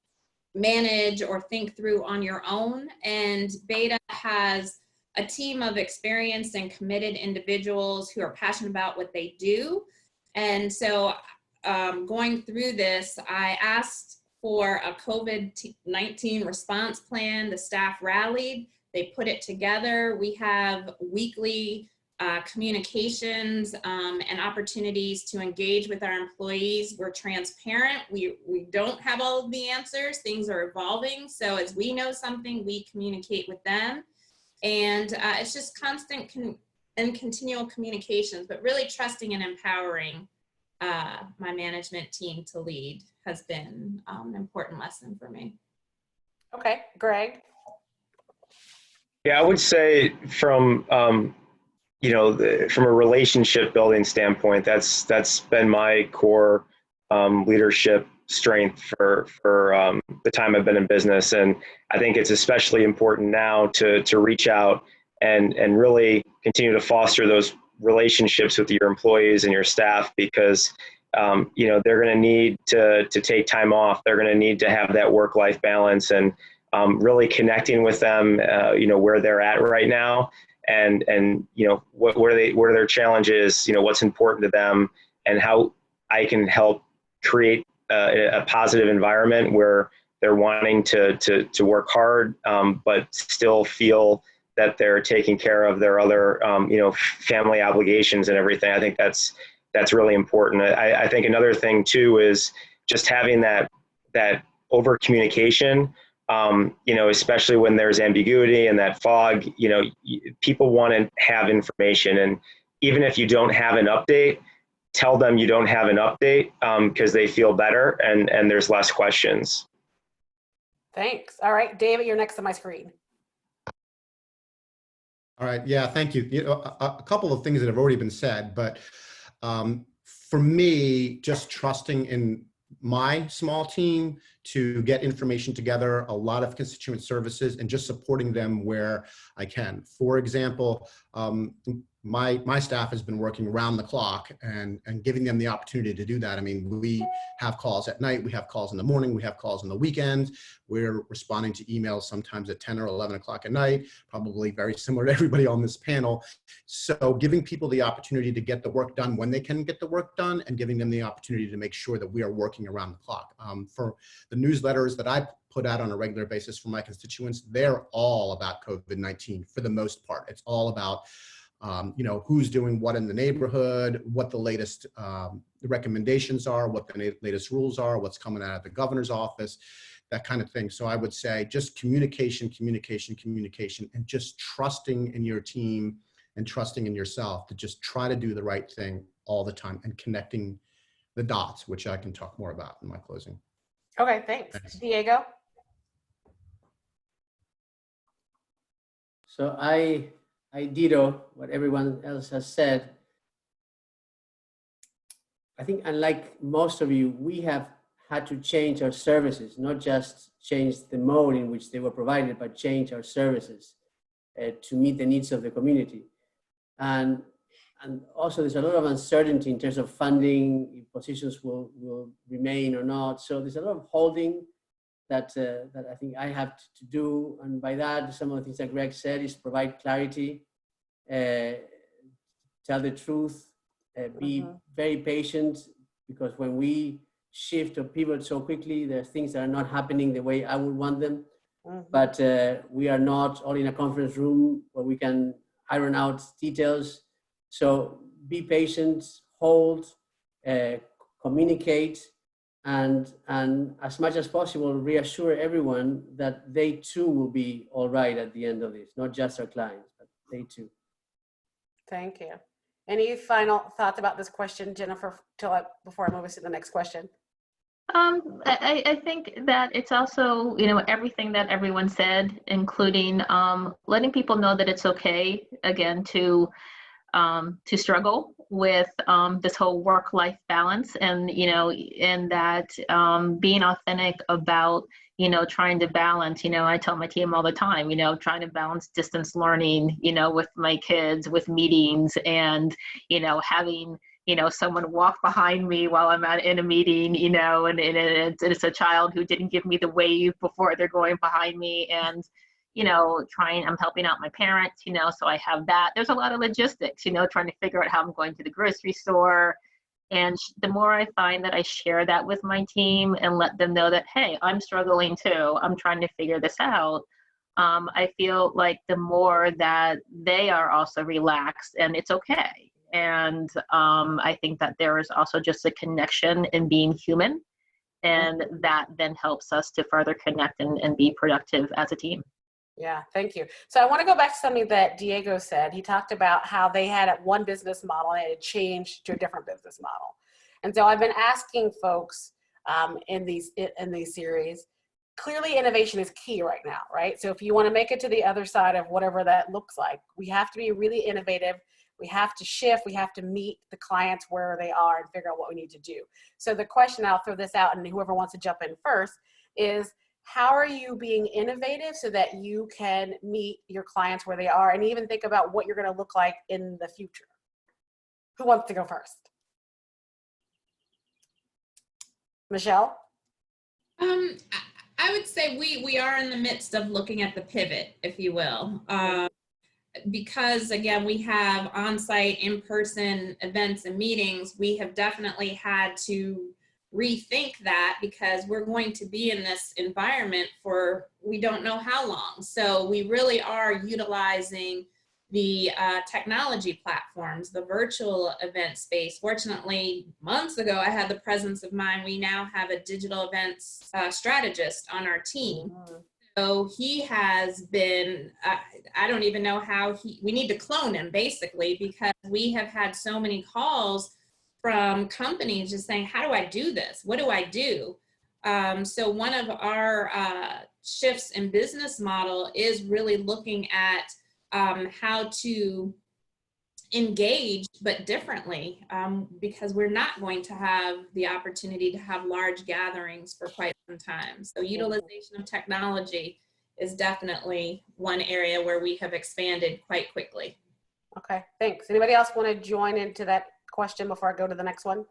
manage or think through on your own, and Beta has a team of experienced and committed individuals who are passionate about what they do. And so going through this, I asked for a COVID-19 response plan. The staff rallied, they put it together. We have weekly communications and opportunities to engage with our employees. We're transparent. We don't have all of the answers. Things are evolving. So as we know something, we communicate with them. And it's just constant and continual communications, but really trusting and empowering my management team to lead has been an important lesson for me. Okay, Greg. Yeah, I would say from from a relationship building standpoint, that's been my core leadership strength for the time I've been in business, and I think it's especially important now to reach out and really continue to foster those relationships with your employees and your staff, because they're going to need to take time off. They're going to need to have that work-life balance, and really connecting with them, where they're at right now, and what are their challenges, what's important to them, and how I can help create a positive environment where they're wanting to work hard, but still feel that they're taking care of their other, family obligations and everything. I think that's really important. I think another thing too is just having that over communication, especially when there's ambiguity and that fog. People want to have information, and even if you don't have an update, tell them you don't have an update, because they feel better and there's less questions. Thanks. All right, David, you're next on my screen. All right. Yeah, thank you. A couple of things that have already been said, but for me, just trusting in my small team to get information together, a lot of constituent services, and just supporting them where I can. For example, my staff has been working around the clock and giving them the opportunity to do that. I mean, we have calls at night, we have calls in the morning, we have calls on the weekends. We're responding to emails sometimes at 10 or 11 o'clock at night, probably very similar to everybody on this panel. So giving people the opportunity to get the work done when they can get the work done, and giving them the opportunity to make sure that we are working around the clock. For the newsletters that I put out on a regular basis for my constituents, they're all about COVID-19 for the most part. It's all about who's doing what in the neighborhood, what the latest recommendations are, what the latest rules are, what's coming out of the governor's office, that kind of thing. So I would say just communication, and just trusting in your team and trusting in yourself to just try to do the right thing all the time, and connecting the dots, which I can talk more about in my closing. Okay, thanks. Diego? So I ditto what everyone else has said. I think unlike most of you, we have had to change our services, not just change the mode in which they were provided, but change our services to meet the needs of the community. And also there's a lot of uncertainty in terms of funding, if positions will remain or not. So there's a lot of holding that I think I have to do. And by that, some of the things that Greg said is provide clarity, tell the truth, be very patient, because when we shift or pivot so quickly, there are things that are not happening the way I would want them. But we are not all in a conference room where we can iron out details. So be patient, hold, communicate, and as much as possible, reassure everyone that they too will be all right at the end of this, not just our clients, but they too. Thank you. Any final thoughts about this question, Jennifer, before I move us to the next question? I think that it's also, everything that everyone said, including letting people know that it's okay, again, to struggle with this whole work-life balance, and and that being authentic about trying to balance. I tell my team all the time, trying to balance distance learning, with my kids, with meetings, and having someone walk behind me while I'm in a meeting, and it's a child who didn't give me the wave before they're going behind me, and I'm helping out my parents, so I have that. There's a lot of logistics, trying to figure out how I'm going to the grocery store. And the more I find that I share that with my team and let them know that, hey, I'm struggling too, I'm trying to figure this out, I feel like the more that they are also relaxed and it's okay. And I think that there is also just a connection in being human, and that then helps us to further connect and be productive as a team. Yeah, thank you. So I want to go back to something that Diego said. He talked about how they had one business model and it had changed to a different business model. And so I've been asking folks in these series, clearly innovation is key right now, right? So if you want to make it to the other side of whatever that looks like, we have to be really innovative. We have to shift. We have to meet the clients where they are and figure out what we need to do. So the question, I'll throw this out, and whoever wants to jump in first, is how are you being innovative so that you can meet your clients where they are, and even think about what you're going to look like in the future? Who wants to go first? Michelle? I would say we are in the midst of looking at the pivot, if you will. Because again, we have on-site, in-person events and meetings, we have definitely had to rethink that, because we're going to be in this environment for we don't know how long. So we really are utilizing the technology platforms, the virtual event space. Fortunately, months ago, I had the presence of mind. We now have a digital events strategist on our team. So he has been, I don't even know how we need to clone him basically, because we have had so many calls from companies just saying, how do I do this? What do I do? So one of our shifts in business model is really looking at how to engaged, but differently, because we're not going to have the opportunity to have large gatherings for quite some time. So utilization of technology is definitely one area where we have expanded quite quickly. Okay, thanks. Anybody else want to join into that question before I go to the next one?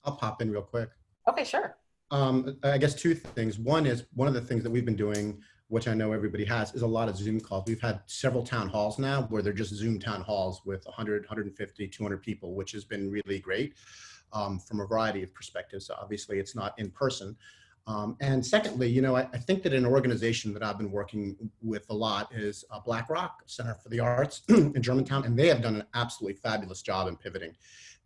I'll pop in real quick. Okay, sure. I guess two things. One is, one of the things that we've been doing, which I know everybody has, is a lot of Zoom calls. We've had several town halls now where they're just Zoom town halls with 100, 150, 200 people, which has been really great from a variety of perspectives. So obviously it's not in person. And secondly, you know, I think that an organization that I've been working with a lot is BlackRock Center for the Arts in Germantown, and they have done an absolutely fabulous job in pivoting.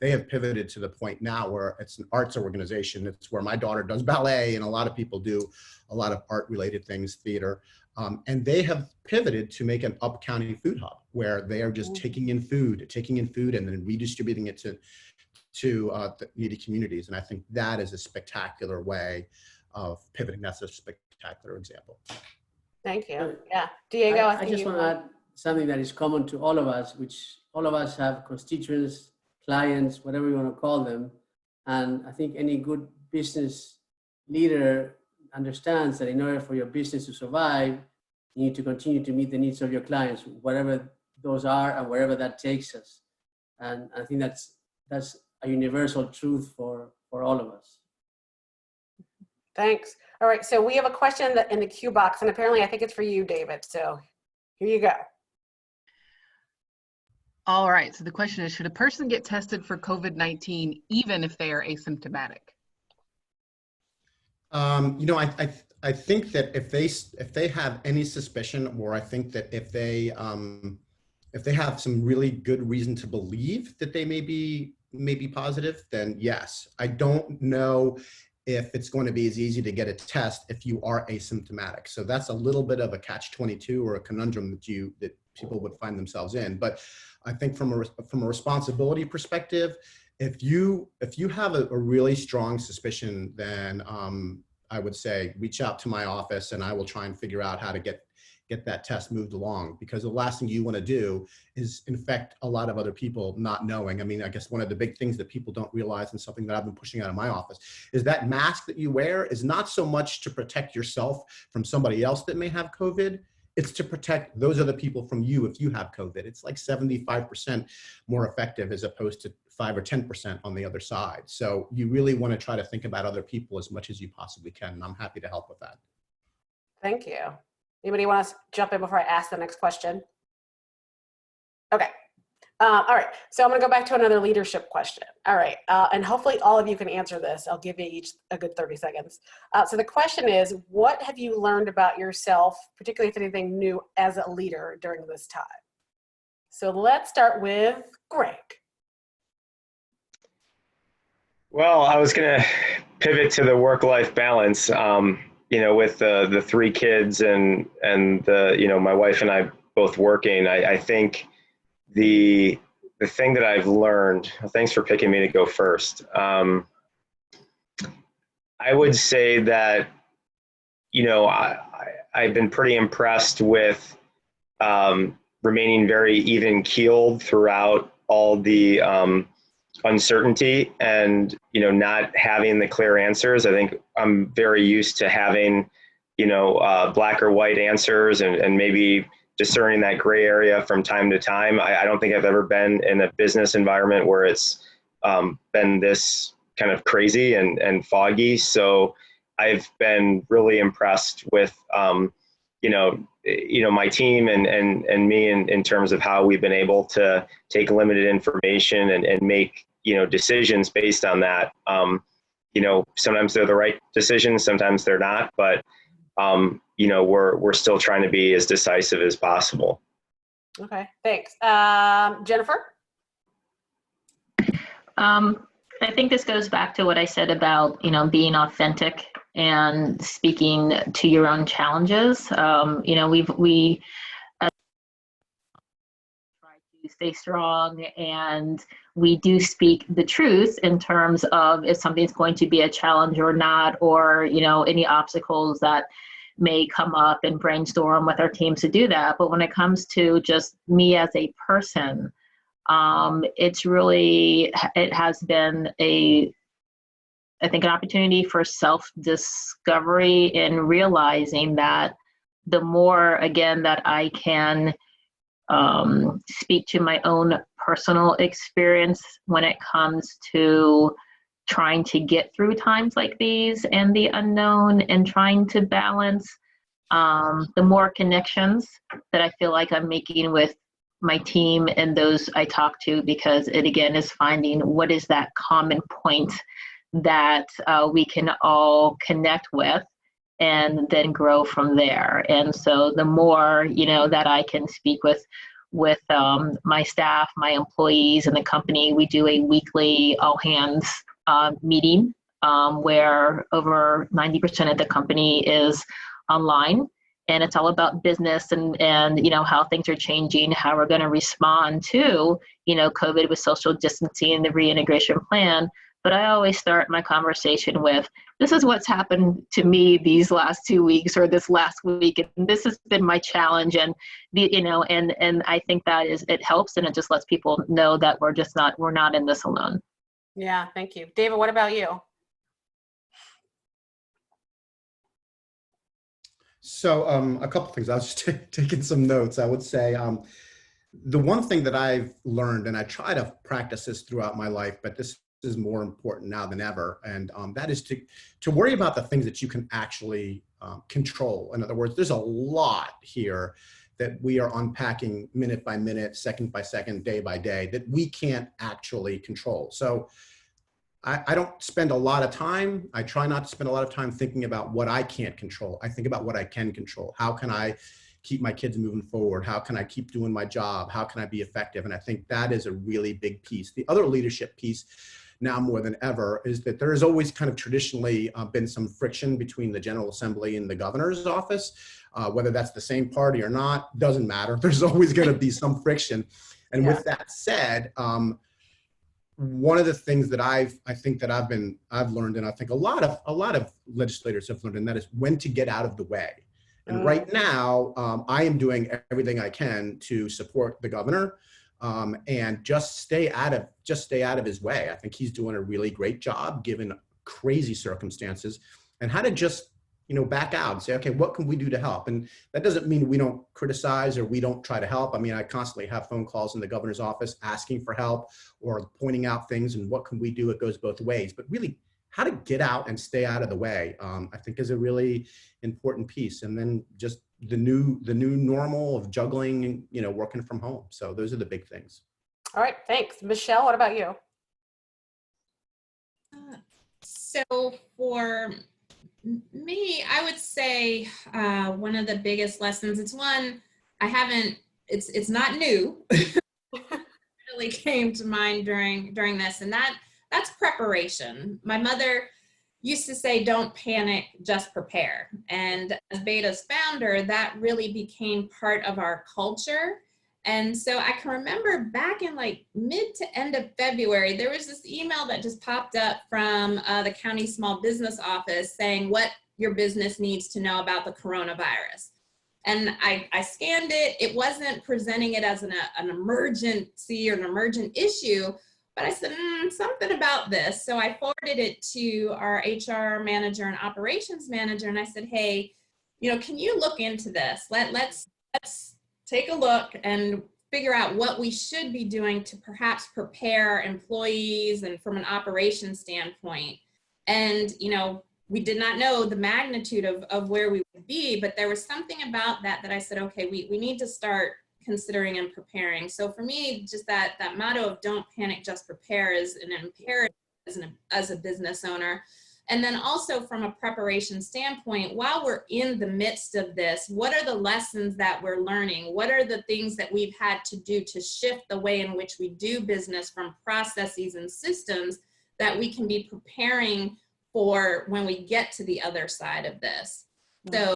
They have pivoted to the point now where it's an arts organization. It's where my daughter does ballet, and a lot of people do a lot of art-related things, theater. And they have pivoted to make an up-county food hub where they are just taking in food and then redistributing it to the needy communities. And I think that is a spectacular way of pivoting. That's a spectacular example. Thank you. Yeah, Diego. I just want to add something that is common to all of us, which all of us have constituents, clients, whatever you want to call them. And I think any good business leader understands that in order for your business to survive, you need to continue to meet the needs of your clients, whatever those are and wherever that takes us. And I think that's a universal truth for all of us. Thanks. All right, so we have a question in the queue box, and apparently I think it's for you, David. So here you go. All right, so the question is, should a person get tested for COVID-19 even if they are asymptomatic? You know, I think that if they have any suspicion, or I think that if they have some really good reason to believe that they may be positive, then yes. I don't know if it's going to be as easy to get a test if you are asymptomatic. So that's a little bit of a catch-22 or a conundrum that people would find themselves in. But I think from a responsibility perspective, if you have a really strong suspicion, then I would say reach out to my office and I will try and figure out how to get that test moved along, because the last thing you want to do is infect a lot of other people not knowing. I mean, I guess one of the big things that people don't realize, and something that I've been pushing out of my office, is that mask that you wear is not so much to protect yourself from somebody else that may have COVID. It's to protect those other people from you if you have COVID. It's like 75% more effective as opposed to 5 or 10% on the other side. So you really want to try to think about other people as much as you possibly can. And I'm happy to help with that. Thank you. Anybody want to jump in before I ask the next question? Okay. All right. So I'm going to go back to another leadership question. All right. And hopefully all of you can answer this. I'll give you each a good 30 seconds. So the question is, what have you learned about yourself, particularly if anything new, as a leader during this time? So let's start with Greg. Well, I was going to pivot to the work-life balance. You know, with the 3 kids and the, you know, my wife and I both working, I think the thing that I've learned, thanks for picking me to go first. I would say that, you know, I've been pretty impressed with remaining very even keeled throughout all the uncertainty and, you know, not having the clear answers. I think I'm very used to having, you know, black or white answers and maybe discerning that gray area from time to time. I don't think I've ever been in a business environment where it's been this kind of crazy and foggy. So I've been really impressed with, you know, my team and me in terms of how we've been able to take limited information and make, you know, decisions based on that. You know, sometimes they're the right decisions, sometimes they're not, but you know, we're still trying to be as decisive as possible. Okay, thanks. Jennifer? I think this goes back to what I said about, you know, being authentic and speaking to your own challenges. You know, we try to stay strong, and we do speak the truth in terms of if something's going to be a challenge or not, or, you know, any obstacles that may come up, and brainstorm with our teams to do that. But when it comes to just me as a person, It has been I think an opportunity for self-discovery and realizing that the more, again, that I can speak to my own personal experience when it comes to trying to get through times like these and the unknown and trying to balance the more connections that I feel like I'm making with my team and those I talk to, because it again is finding what is that common point that we can all connect with and then grow from there. And so the more, that I can speak with my staff, my employees, and the company, we do a weekly all hands meeting where over 90% of the company is online. And it's all about business and how things are changing, how we're going to respond to, COVID with social distancing and the reintegration plan. But I always start my conversation with, this is what's happened to me these last 2 weeks or this last week. And this has been my challenge. And, and I think that it helps. And it just lets people know that we're not in this alone. Yeah, thank you. David, what about you? So a couple things. I was just taking some notes. I would say the one thing that I've learned, and I try to practice this throughout my life, but this is more important now than ever, and that is to worry about the things that you can actually control. In other words, there's a lot here that we are unpacking minute by minute, second by second, day by day, that we can't actually control. So I don't spend a lot of time. I try not to spend a lot of time thinking about what I can't control. I think about what I can control. How can I keep my kids moving forward? How can I keep doing my job? How can I be effective? And I think that is a really big piece. The other leadership piece now more than ever is that there has always kind of traditionally been some friction between the General Assembly and the governor's office. Whether that's the same party or not, doesn't matter. There's always going to be some friction. And with that said, one of the things that I've learned, and I think a lot of legislators have learned, and that is when to get out of the way. And right now, I am doing everything I can to support the governor and just stay out of his way. I think he's doing a really great job given crazy circumstances, and how to just back out and say, okay, what can we do to help? And that doesn't mean we don't criticize or we don't try to help. I mean, I constantly have phone calls in the governor's office asking for help or pointing out things and what can we do? It goes both ways, but really how to get out and stay out of the way, I think is a really important piece. And then just the new normal of juggling, working from home. So those are the big things. All right, thanks. Michelle, what about you? So for me, I would say one of the biggest lessons, it's not new. It really came to mind during this, and that's preparation. My mother used to say, don't panic, just prepare. And as Beta's founder, that really became part of our culture. And so I can remember back in like mid to end of February, there was this email that just popped up from the county small business office saying what your business needs to know about the coronavirus. And I scanned it. It wasn't presenting it as an emergency or an emergent issue, but I said, something about this. So I forwarded it to our HR manager and operations manager. And I said, hey, can you look into this? Let's take a look and figure out what we should be doing to perhaps prepare employees and from an operations standpoint. And, we did not know the magnitude of where we would be, but there was something about that I said, okay, we need to start considering and preparing. So for me, just that motto of don't panic, just prepare is an imperative as a business owner. And then also from a preparation standpoint, while we're in the midst of this, what are the lessons that we're learning? What are the things that we've had to do to shift the way in which we do business from processes and systems that we can be preparing for when we get to the other side of this? So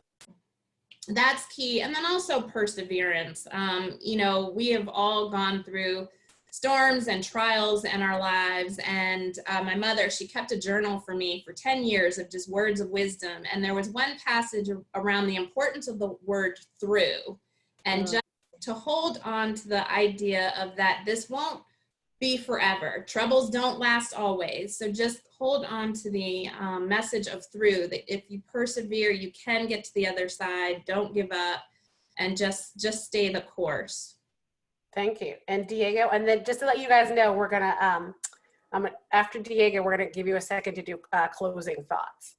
that's key. And then also perseverance. We have all gone through storms and trials in our lives. And my mother, she kept a journal for me for 10 years of just words of wisdom. And there was one passage around the importance of the word through and just to hold on to the idea of that this won't be forever. Troubles don't last always. So just hold on to the message of through, that if you persevere, you can get to the other side. Don't give up, and just stay the course. Thank you. And Diego, and then just to let you guys know, we're gonna, after Diego, we're gonna give you a second to do closing thoughts.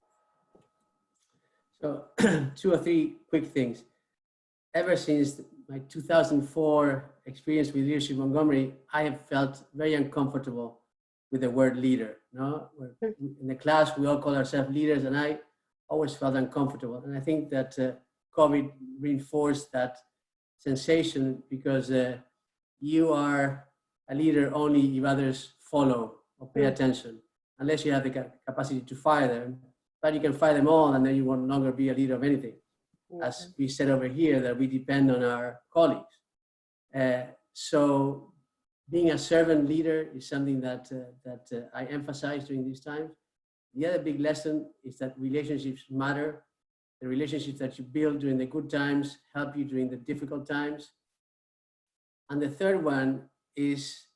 So 2 or 3 quick things. Ever since my 2004 experience with Leadership Montgomery, I have felt very uncomfortable with the word leader. No, in the class we all call ourselves leaders, and I always felt uncomfortable. And I think that COVID reinforced that sensation, because you are a leader only if others follow or pay attention, unless you have the capacity to fire them. But you can fire them all, and then you will no longer be a leader of anything. As we said over here, that we depend on our colleagues. So being a servant leader is something that I emphasize during these times. The other big lesson is that relationships matter. The relationships that you build during the good times help you during the difficult times. And the third one is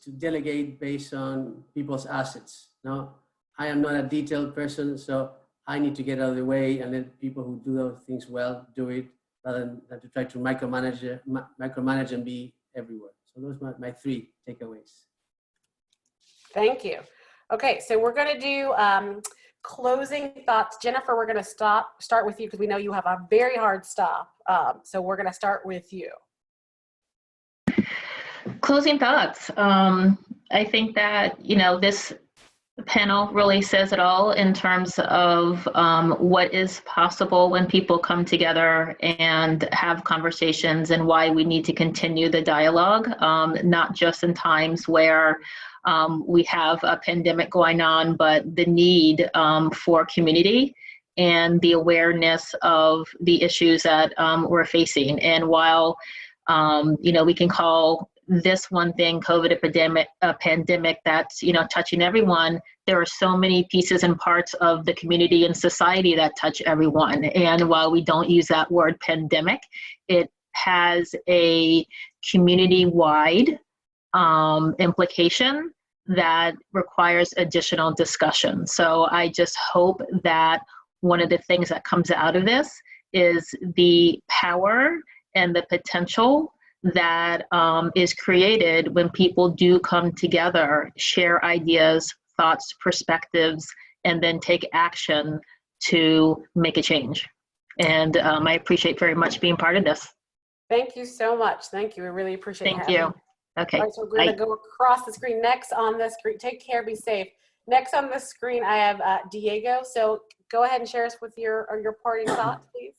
to delegate based on people's assets. Now, I am not a detailed person, so I need to get out of the way and let people who do those things well do it, rather than to try to micromanage and be everywhere. So those are my 3 takeaways. Thank you. Okay, so we're going to do closing thoughts. Jennifer, we're going to start with you, because we know you have a very hard stop. So we're going to start with you. Closing thoughts. I think that, this panel really says it all in terms of what is possible when people come together and have conversations, and why we need to continue the dialogue, not just in times where we have a pandemic going on, but the need for community and the awareness of the issues that we're facing. And while we can call this one thing COVID a pandemic that's touching everyone, there are so many pieces and parts of the community and society that touch everyone. And while we don't use that word pandemic, it has a community-wide implication that requires additional discussion. So I just hope that one of the things that comes out of this is the power and the potential that is created when people do come together, share ideas, thoughts, perspectives, and then take action to make a change. And I appreciate very much being part of this. Thank you so much. Thank you. We really appreciate it. Thank you. Okay. All right, so we're going to go across the screen. Next on the screen, take care, be safe. Next on the screen, I have Diego. So go ahead and share us with your parting thoughts, please.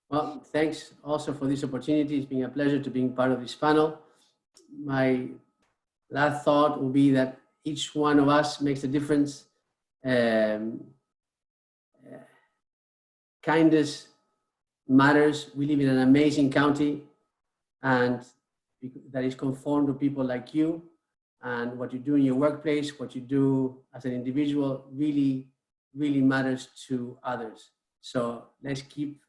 Well, thanks also for this opportunity. It's been a pleasure to be part of this panel. My last thought will be that each one of us makes a difference. Kindness matters. We live in an amazing county, and that is conformed to people like you. And what you do in your workplace, what you do as an individual, really, really matters to others. So let's keep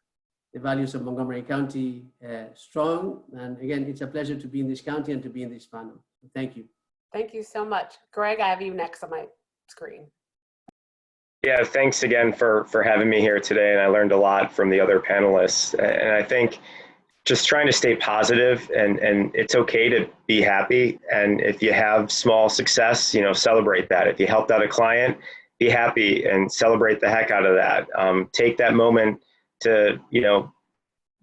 the values of Montgomery County strong. And again, it's a pleasure to be in this county and to be in this panel. Thank you. Thank you so much. Greg, I have you next on my screen. Yeah, thanks again for having me here today. And I learned a lot from the other panelists. And I think just trying to stay positive, and it's okay to be happy. And if you have small success, celebrate that. If you helped out a client, be happy and celebrate the heck out of that. Take that moment to,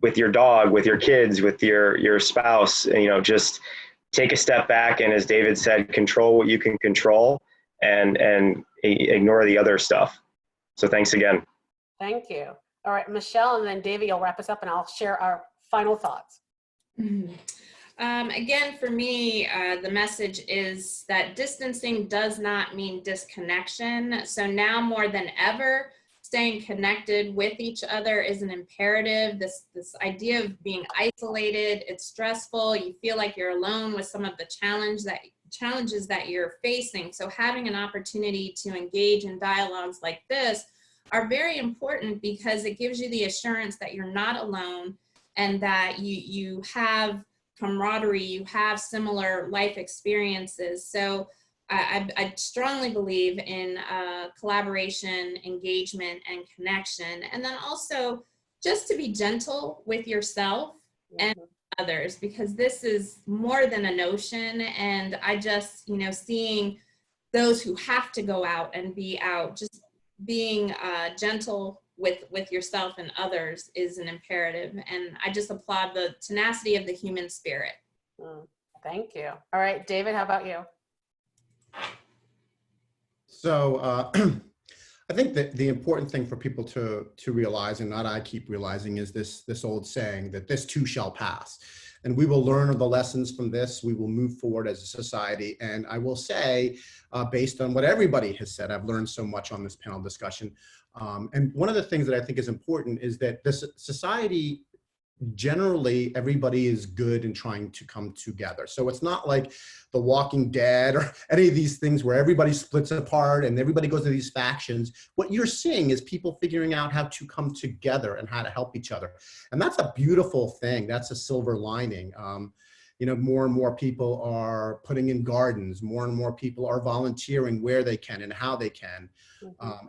with your dog, with your kids, with your spouse, just take a step back. And as David said, control what you can control, and ignore the other stuff. So thanks again. Thank you. All right, Michelle, and then Davey, you'll wrap us up, and I'll share our final thoughts. Again, for me, the message is that distancing does not mean disconnection. So now more than ever, staying connected with each other is an imperative. This idea of being isolated, it's stressful. You feel like you're alone with some of the challenges that you're facing. So having an opportunity to engage in dialogues like this are very important, because it gives you the assurance that you're not alone, and that you have camaraderie, you have similar life experiences. So I strongly believe in collaboration, engagement, and connection. And then also just to be gentle with yourself and others, because this is more than a notion. And I just, you know, seeing those who have to go out and be out, just being gentle with yourself and others is an imperative. And I just applaud the tenacity of the human spirit. Thank you. All right, David, how about you? So I think that the important thing for people to realize, and that I keep realizing, is this old saying that this too shall pass. And we will learn the lessons from this. We will move forward as a society. And I will say, based on what everybody has said, I've learned so much on this panel discussion. And one of the things that I think is important is that this society, generally, everybody is good in trying to come together. So it's not like The Walking Dead or any of these things where everybody splits apart and everybody goes to these factions. What you're seeing is people figuring out how to come together and how to help each other. And that's a beautiful thing. That's a silver lining. You know, more and more people are putting in gardens. More and more people are volunteering where they can and how they can.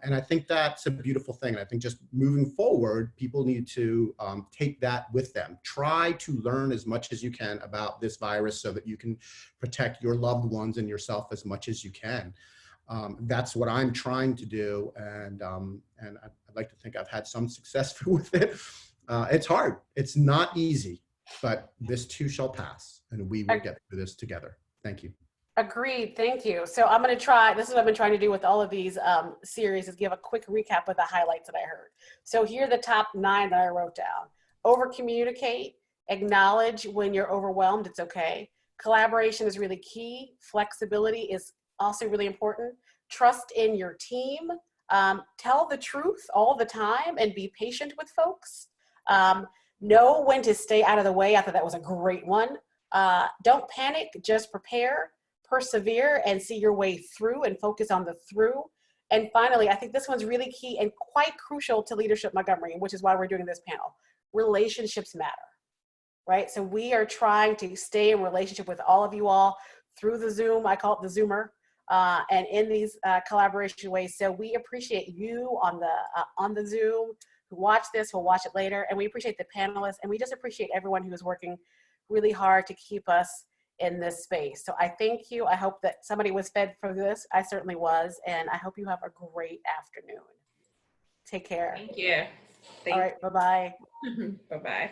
And I think that's a beautiful thing. And I think just moving forward, people need to take that with them. Try to learn as much as you can about this virus so that you can protect your loved ones and yourself as much as you can. That's what I'm trying to do. And I'd like to think I've had some success with it. It's hard. It's not easy, but this too shall pass. And we will get through this together. Thank you. Agreed. Thank you. So I'm going to try, this is what I've been trying to do with all of these series, is give a quick recap of the highlights that I heard. So here are the top 9 that I wrote down. Over communicate, acknowledge when you're overwhelmed, it's okay. Collaboration is really key. Flexibility is also really important. Trust in your team. Tell the truth all the time and be patient with folks. Know when to stay out of the way. I thought that was a great one. Don't panic, just prepare. Persevere and see your way through and focus on the through. And finally, I think this one's really key and quite crucial to Leadership Montgomery, which is why we're doing this panel. Relationships matter, right? So we are trying to stay in relationship with all of you all through the Zoom, I call it the Zoomer, and in these collaboration ways. So we appreciate you on the Zoom who watch this, who'll watch it later, and we appreciate the panelists, and we just appreciate everyone who is working really hard to keep us in this space. So I thank you. I hope that somebody was fed for this. I certainly was. And I hope you have a great afternoon. Take care. Thank you. All right. Bye-bye. Bye-bye.